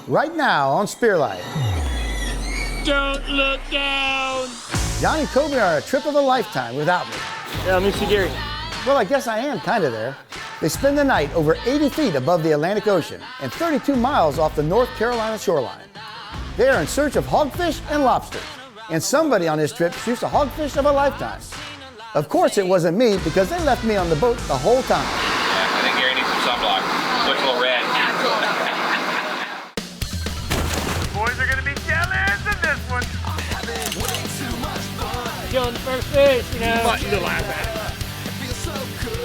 right now on Spear Life. Don't look down. John and Coby are a trip of a lifetime without me. Yeah, let me see Gary. Well, I guess I am kind of there. They spend the night over 80 feet above the Atlantic Ocean and 32 miles off the North Carolina shoreline. They are in search of hogfish and lobsters. And somebody on this trip shoots a hogfish of a lifetime. Of course it wasn't me because they left me on the boat the whole time. Yeah, I think Gary needs some sunblock. Looks a little red. Boys are gonna be jealous of this one. Killing the first fish, you know. Button to laugh at.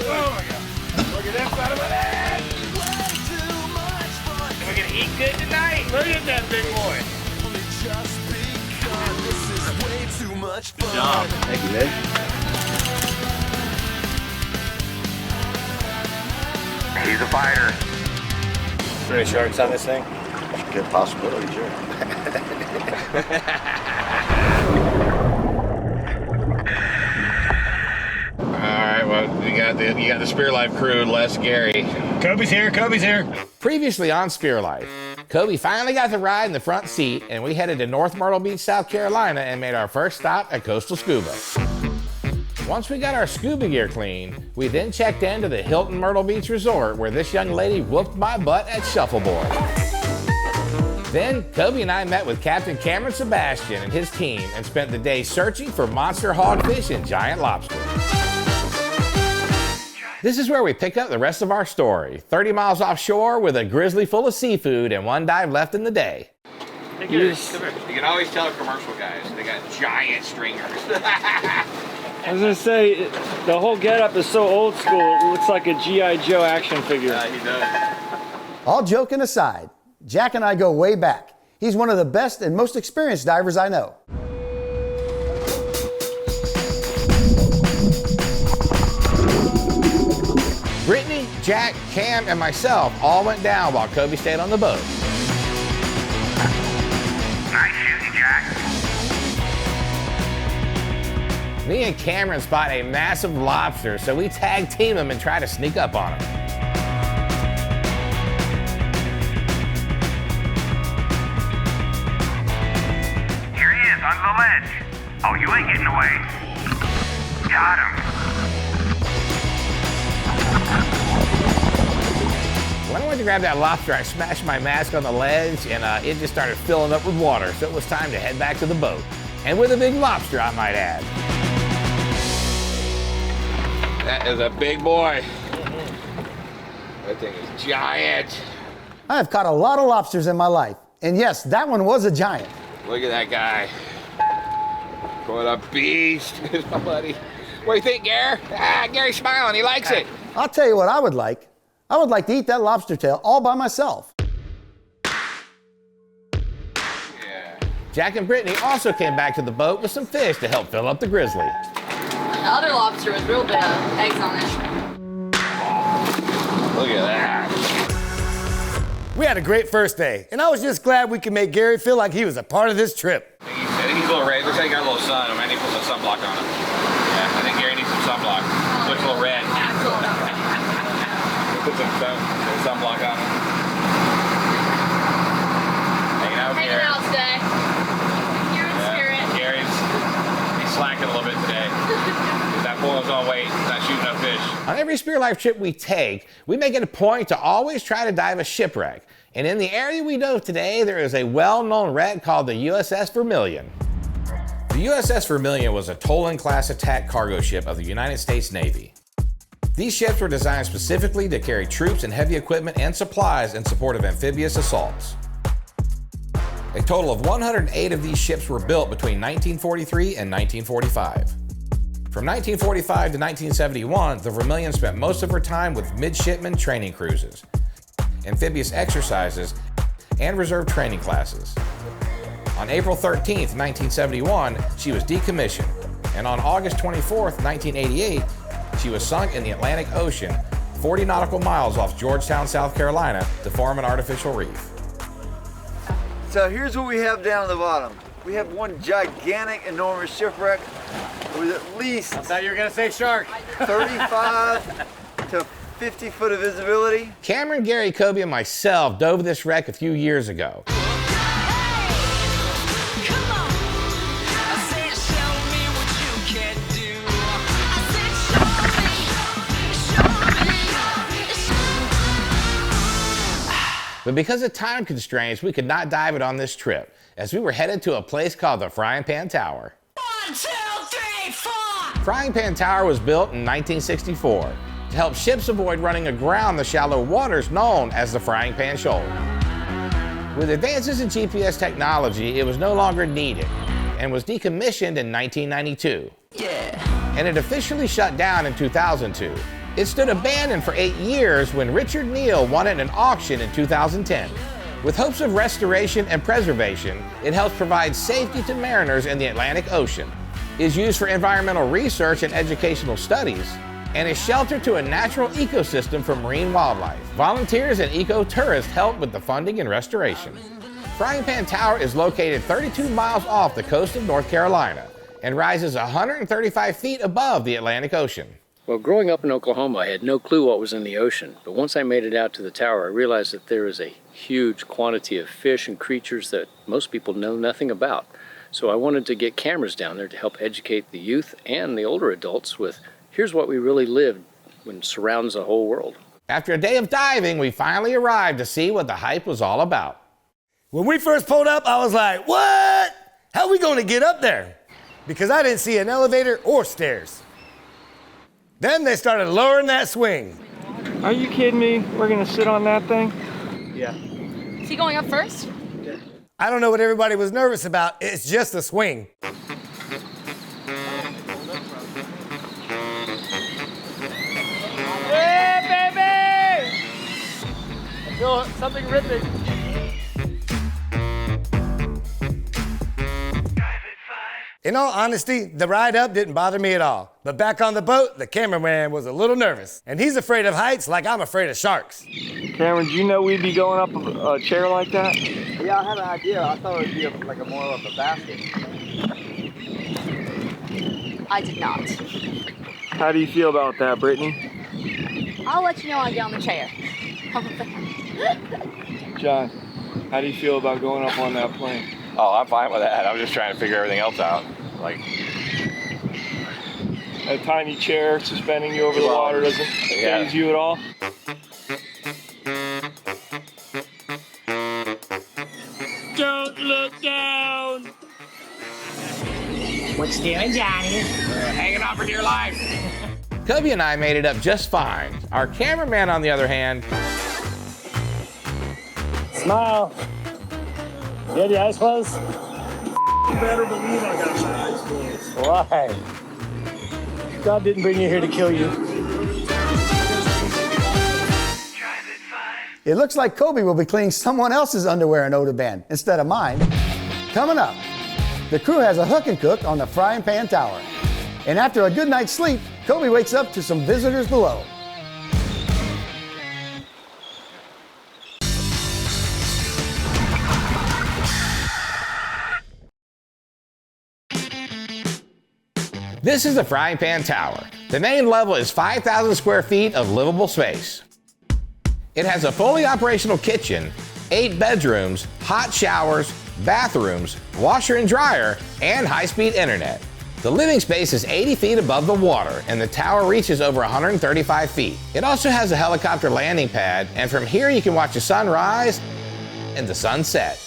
Oh my God. Look at that side of my head. We're gonna eat good tonight. Look at that big boy. Good job. Thank you, man. He's a fighter. Any sharks on this thing? Good possibility, sure. All right, well, you got the Spear Life crew, Les, Gary. Coby's here. Coby's here. Previously on Spear Life, Coby finally got the ride in the front seat, and we headed to North Myrtle Beach, South Carolina, and made our first stop at Coastal Scuba. Once we got our scuba gear clean, we then checked into the Hilton Myrtle Beach Resort, where this young lady whooped my butt at shuffleboard. Then, Coby and I met with Captain Cameron Sebastian and his team and spent the day searching for monster hogfish and giant lobsters. This is where we pick up the rest of our story, 30 miles offshore with a grizzly full of seafood and one dive left in the day. Hey, Gary, come here. You can always tell commercial guys, they got giant stringers. I was gonna say, the whole getup is so old school, it looks like a G.I. Joe action figure. He does. All joking aside, Jack and I go way back. He's one of the best and most experienced divers I know. Brittany, Jack, Cam, and myself all went down while Coby stayed on the boat. Nice shooting, Jack. Me and Cameron spot a massive lobster, so we tag team him and try to sneak up on him. Here he is, under the ledge. Oh, you ain't getting away. Got him. When I went to grab that lobster, I smashed my mask on the ledge, and it just started filling up with water, so it was time to head back to the boat. And with a big lobster, I might add. That is a big boy. That thing is giant. I have caught a lot of lobsters in my life, and yes, that one was a giant. Look at that guy. What a beast, buddy. What do you think, Gary? Ah, Gary's smiling, he likes it. I'll tell you what I would like. I would like to eat that lobster tail all by myself. Yeah. Jack and Brittany also came back to the boat with some fish to help fill up the grizzly. The other lobster was real big, eggs on it. Look at that. We had a great first day, and I was just glad we could make Gary feel like he was a part of this trip. I think he's a little red. Looks like he got a little sun. I need to put some sunblock on him. Yeah, I think Gary needs some sunblock. Looks a little red. Put some sunblock on him. Hanging out with Gary. Hanging out today. You're in spirit. He's slacking a little bit today. He's not pulling his own weight. He's not shooting up fish. On every Spear Life trip we take, we make it a point to always try to dive a shipwreck. And in the area we dove today, there is a well-known wreck called the USS Vermilion. The USS Vermilion was a Toland-class attack cargo ship of the United States Navy. These ships were designed specifically to carry troops and heavy equipment and supplies in support of amphibious assaults. A total of 108 of these ships were built between 1943 and 1945. From 1945 to 1971, the Vermilion spent most of her time with midshipmen training cruises, amphibious exercises, and reserve training classes. On April 13, 1971, she was decommissioned, and on August 24, 1988, she was sunk in the Atlantic Ocean, 40 nautical miles off Georgetown, South Carolina, to form an artificial reef. So here's what we have down at the bottom. We have one gigantic, enormous shipwreck with at least I thought you were gonna say shark. 35 to 50 foot of visibility. Cameron, Gary, Coby, and myself dove this wreck a few years ago. But because of time constraints, we could not dive it on this trip, as we were headed to a place called the Frying Pan Tower. 1, 2, 3, 4! Frying Pan Tower was built in 1964 to help ships avoid running aground the shallow waters known as the Frying Pan Shoal. With advances in GPS technology, it was no longer needed and was decommissioned in 1992. And it officially shut down in 2002. It stood abandoned for 8 years when Richard Neal won it in an auction in 2010. With hopes of restoration and preservation, it helps provide safety to mariners in the Atlantic Ocean, is used for environmental research and educational studies, and is shelter to a natural ecosystem for marine wildlife. Volunteers and eco-tourists help with the funding and restoration. Frying Pan Tower is located 32 miles off the coast of North Carolina and rises 135 feet above the Atlantic Ocean. Well, growing up in Oklahoma, I had no clue what was in the ocean. But once I made it out to the tower, I realized that there is a huge quantity of fish and creatures that most people know nothing about. So I wanted to get cameras down there to help educate the youth and the older adults with, here's what we really lived when surrounds the whole world. After a day of diving, we finally arrived to see what the hype was all about. When we first pulled up, I was like, what? How are we going to get up there? Because I didn't see an elevator or stairs. Then they started lowering that swing. Are you kidding me? We're gonna sit on that thing? Yeah. Is he going up first? I don't know what everybody was nervous about. It's just a swing. Yeah, baby! I feel something ripping. In all honesty, the ride up didn't bother me at all. But back on the boat, the cameraman was a little nervous. And he's afraid of heights like I'm afraid of sharks. Cameron, do you know we'd be going up a chair like that? Yeah, I had an idea. I thought it would be like more of a basket. I did not. How do you feel about that, Brittany? I'll let you know when I get on the chair. John, how do you feel about going up on that plane? Oh, I'm fine with that. I'm just trying to figure everything else out. Like, a tiny chair suspending you over the water doesn't faze you at all? Don't look down! What's doing, Johnny? hanging on for dear life. Coby and I made it up just fine. Our cameraman, on the other hand, Smile. You had your eyes closed? You better believe I got my eyes closed. Why? God didn't bring you here to kill you. It looks like Coby will be cleaning someone else's underwear and odor band instead of mine. Coming up, the crew has a hook and cook on the Frying Pan Tower. And after a good night's sleep, Coby wakes up to some visitors below. this is the Frying Pan Tower. The main level is 5,000 square feet of livable space. It has a fully operational kitchen, 8 bedrooms, hot showers, bathrooms, washer and dryer, and high-speed internet. The living space is 80 feet above the water, and the tower reaches over 135 feet. It also has a helicopter landing pad, and from here you can watch the sunrise and the sunset.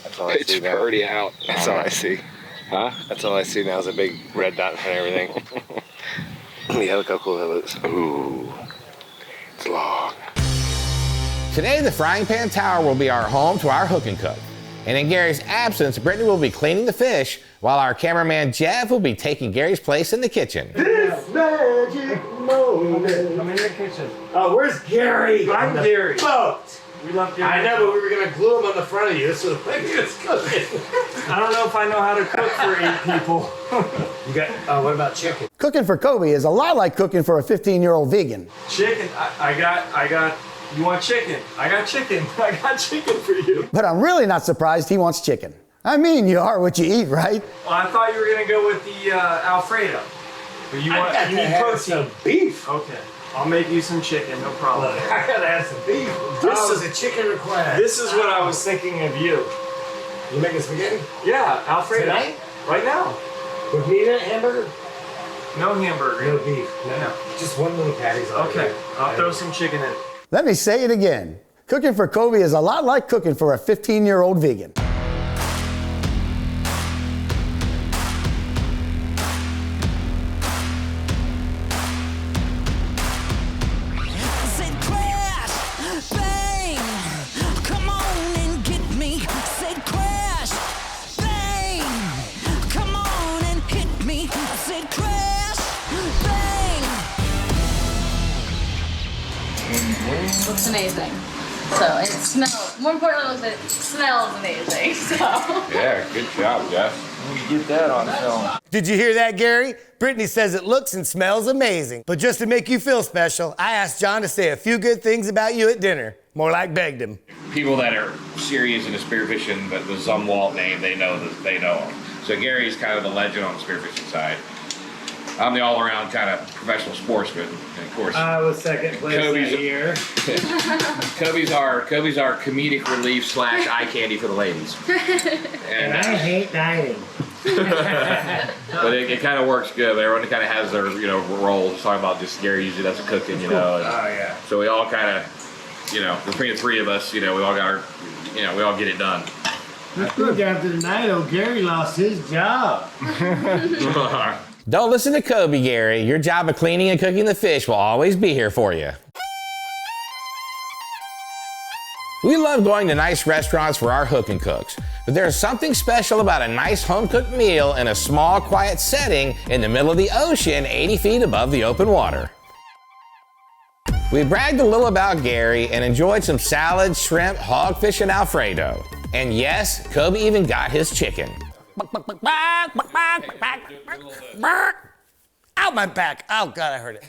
That's all I see now. It's already out. That's all I see. Huh? That's all I see now is a big red dot and everything. Yeah, look how cool that looks. Ooh, it's long. Today, the Frying Pan Tower will be our home to our hook and cook. And in Gary's absence, Brittany will be cleaning the fish, while our cameraman Jeff will be taking Gary's place in the kitchen. This magic moment. I'm in the kitchen. Oh, where's Gary? I'm Gary. Boat. We left Gary. I know, but we were gonna glue him on the front of you, so it's cooking. I don't know if I know how to cook for 8 people. You got, what about chicken? Cooking for Coby is a lot like cooking for a 15-year-old vegan. Chicken, I got, you want chicken? I got chicken. I got chicken for you. But I'm really not surprised he wants chicken. I mean, you are what you eat, right? Well, I thought you were gonna go with the Alfredo. But you need protein. Some beef. Okay. I'll make you some chicken, no problem. I gotta have some beef. This is a chicken request. This is what I was thinking of you. You making spaghetti? Yeah, Alfredo. Tonight? Right now. With meat in it, hamburger? No hamburger. No beef. No. Just one little patty's on Okay, it. I'll throw some chicken in. Let me say it again. Cooking for Coby is a lot like cooking for a 15-year-old vegan. Said crash, bang, come on and get me. Said crash, bang, come on and hit me. Said crash, bang. Looks amazing. So, and it smells, more importantly, it smells amazing. So. Yeah, good job, Jeff. You get that on film. Did you hear that, Gary? Brittany says it looks and smells amazing. But just to make you feel special, I asked John to say a few good things about you at dinner. More like begged him. People that are serious into spearfishing, but the Zumwalt name, they know him. So Gary's kind of the legend on the spearfishing side. I'm the all-around kind of professional sportsman, and of course, I was second place Coby's that year. Kobe's our comedic relief / eye candy for the ladies. And I hate dining. But it kind of works good. Everyone kind of has their roles. Talking about just Gary usually does the cooking, and, Oh yeah. so we all kind of, between the three of us, we all got our, we all get it done. I think after tonight, Gary lost his job. Don't listen to Coby, Gary. Your job of cleaning and cooking the fish will always be here for you. We love going to nice restaurants for our hooking cooks, but there's something special about a nice home-cooked meal in a small, quiet setting in the middle of the ocean, 80 feet above the open water. We bragged a little about Gary and enjoyed some salad, shrimp, hogfish, and Alfredo. And yes, Coby even got his chicken. Ow, my back. Oh, God, I heard it.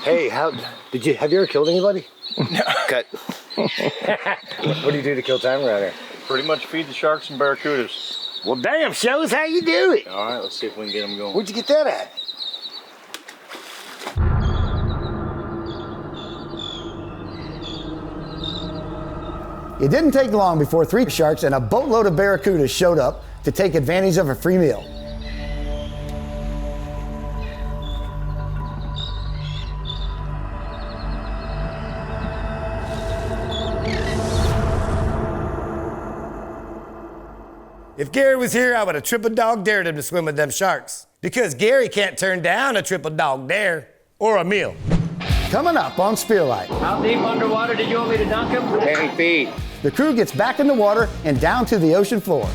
Hey, have you ever killed anybody? No. Cut. What do you do to kill time around here? Pretty much feed the sharks and barracudas. Well, damn, show us how you do it. All right, let's see if we can get them going. Where'd you get that at? It didn't take long before 3 sharks and a boatload of barracudas showed up to take advantage of a free meal. If Gary was here, I would have triple dog dared him to swim with them sharks. Because Gary can't turn down a triple dog dare or a meal. Coming up on Spearlight. How deep underwater did you want me to dunk him? 10 feet. The crew gets back in the water and down to the ocean floor.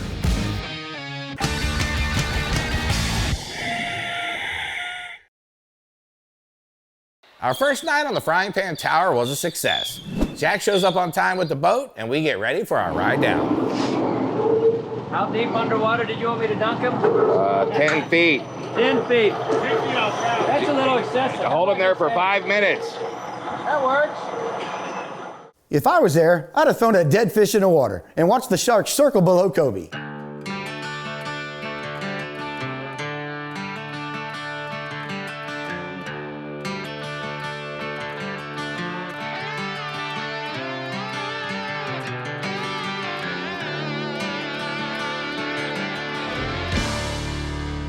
Our first night on the Frying Pan Tower was a success. Jack shows up on time with the boat, and we get ready for our ride down. How deep underwater did you want me to dunk him? 10 feet. 10 feet. That's a little excessive. Hold him there for 5 minutes. That works. If I was there, I'd have thrown a dead fish in the water and watched the sharks circle below Coby.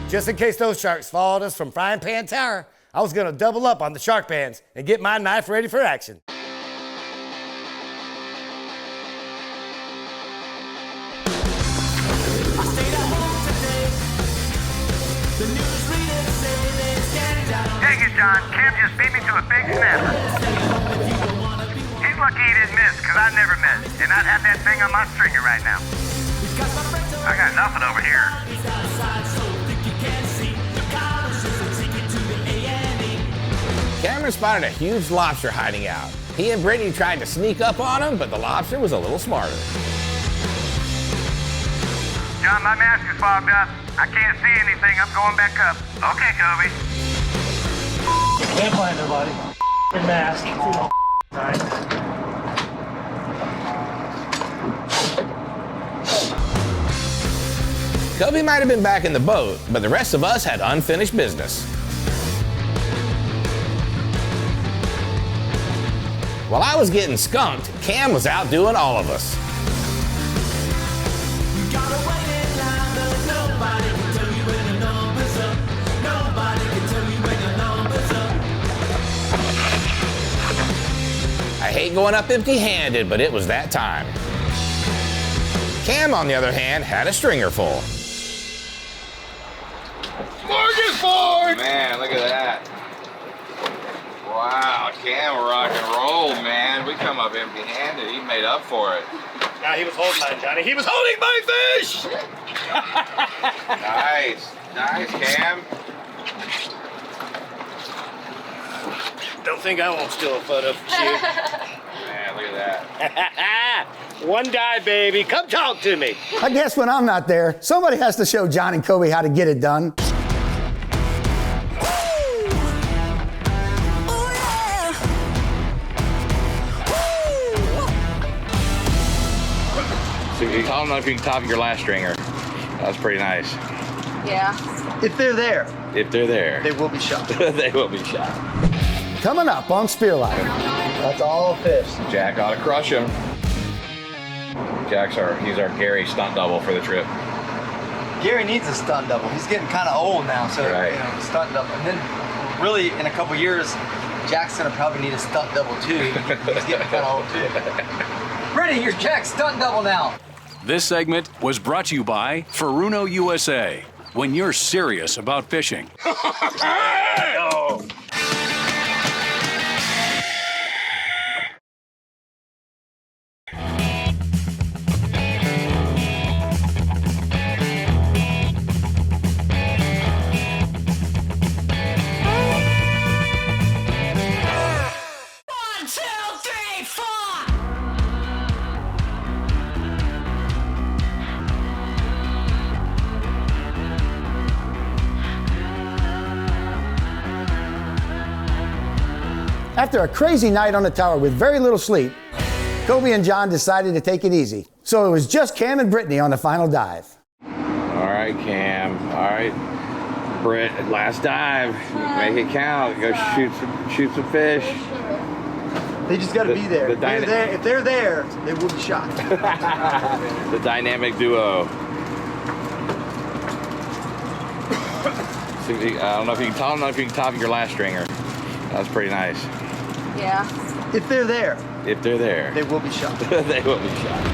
Just in case those sharks followed us from Frying Pan Tower, I was gonna double up on the shark pans and get my knife ready for action. Take it, John. Kim just beat me to a big snapper. He's lucky he didn't miss, because I never miss. And I'd have that thing on my stringer right now. I got nothing over here. Cameron spotted a huge lobster hiding out. He and Brittany tried to sneak up on him, but the lobster was a little smarter. John, my mask is fogged up. I can't see anything. I'm going back up. Okay, Coby. Can't find nobody. Mask. Time. Coby might have been back in the boat, but the rest of us had unfinished business. While I was getting skunked, Cam was out doing all of us. I hate going up empty-handed, but it was that time. Cam, on the other hand, had a stringer full. Smorgasbord! Man, look at that. Wow, Cam, rock and roll, man. We come up empty-handed. He made up for it. Now he was holding mine, Johnny. He was holding my fish! Nice. Nice, Cam. Don't think I won't steal a photo from you. Man, look at that. One dive, baby. Come talk to me. I guess when I'm not there, somebody has to show John and Coby how to get it done. So you tell them if you can top your last stringer. That's pretty nice. Yeah. If they're there, If they're there, they will be shot. they will be shot. Coming up on Spearline. That's all fish. Jack ought to crush him. He's our Gary stunt double for the trip. Gary needs a stunt double. He's getting kind of old now, so Right. stunt double. And then, really, in a couple years, Jack's gonna probably need a stunt double too. He's getting kind of old too. Brittany, you're Jack's stunt double now. This segment was brought to you by Furuno USA. When you're serious about fishing. After a crazy night on the tower with very little sleep, Coby and John decided to take it easy. So it was just Cam and Brittany on the final dive. All right, Cam. All right, Britt. Last dive. Make it count. Go shoot some fish. They just got to be there. If they're there, they will be shot. The dynamic duo. See, I don't know if you can tell them if you can top your last stringer. That's pretty nice. Yeah. If they're there, If they're there, they will be shot. they will be shot.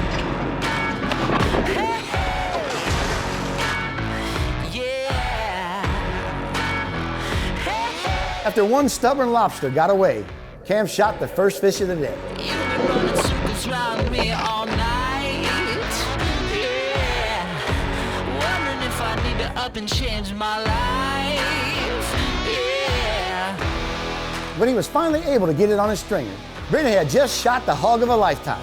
After one stubborn lobster got away, Cam shot the first fish of the day. When he was finally able to get it on his stringer, Brittany had just shot the hog of a lifetime.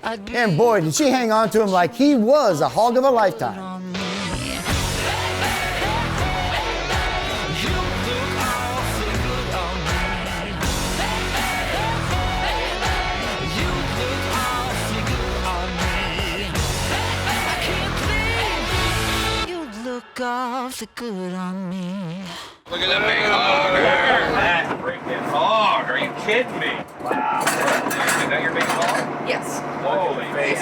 And boy, did she hang on to him like he was a hog of a lifetime. Awfully good on me. Look at that big hog. That freaking hog. Are you kidding me? Wow. Is that your big hog? Yes. Holy baby.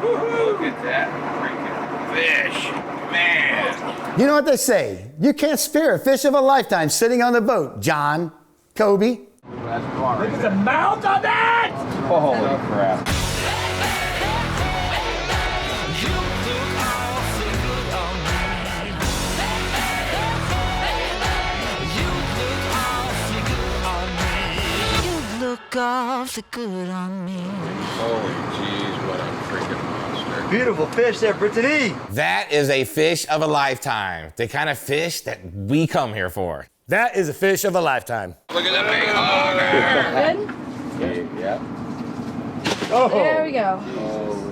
Look at that freaking fish. Man. You know what they say? You can't spare a fish of a lifetime sitting on the boat, John, Coby. That's far. Look at the mouth on that! Holy crap. Awfully good on me. Holy jeez, what a freaking monster. Beautiful fish there, Brittany. That is a fish of a lifetime. The kind of fish that we come here for. That is a fish of a lifetime. Look at that big hog. Good? Yeah. Oh. There we go.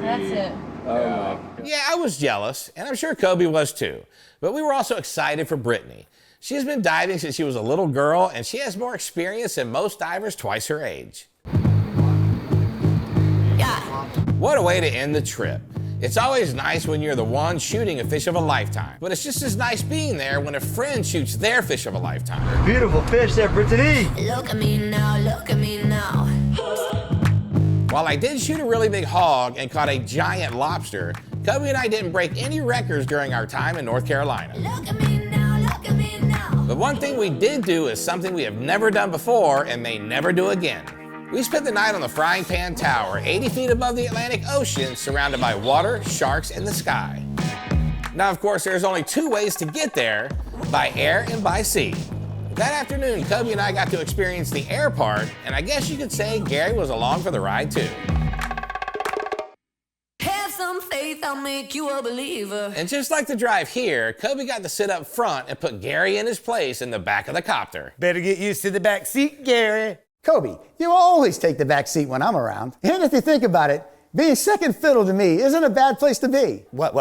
That's it. Yeah, I was jealous, and I'm sure Coby was too. But we were also excited for Britney. She has been diving since she was a little girl, and she has more experience than most divers twice her age. What a way to end the trip. It's always nice when you're the one shooting a fish of a lifetime, but it's just as nice being there when a friend shoots their fish of a lifetime. Beautiful fish there, Brittany. Look at me now, look at me now. While I did shoot a really big hog and caught a giant lobster, Coby and I didn't break any records during our time in North Carolina. Look at me now, look at me now. But one thing we did do is something we have never done before and may never do again. We spent the night on the Frying Pan Tower, 80 feet above the Atlantic Ocean, surrounded by water, sharks, and the sky. Now, of course, there's only two ways to get there, by air and by sea. That afternoon, Coby and I got to experience the air part, and I guess you could say Gary was along for the ride too. Have some faith, I'll make you a believer. And just like the drive here, Coby got to sit up front and put Gary in his place in the back of the copter. Better get used to the back seat, Gary. Coby, you always take the back seat when I'm around. And if you think about it, being second fiddle to me isn't a bad place to be. What?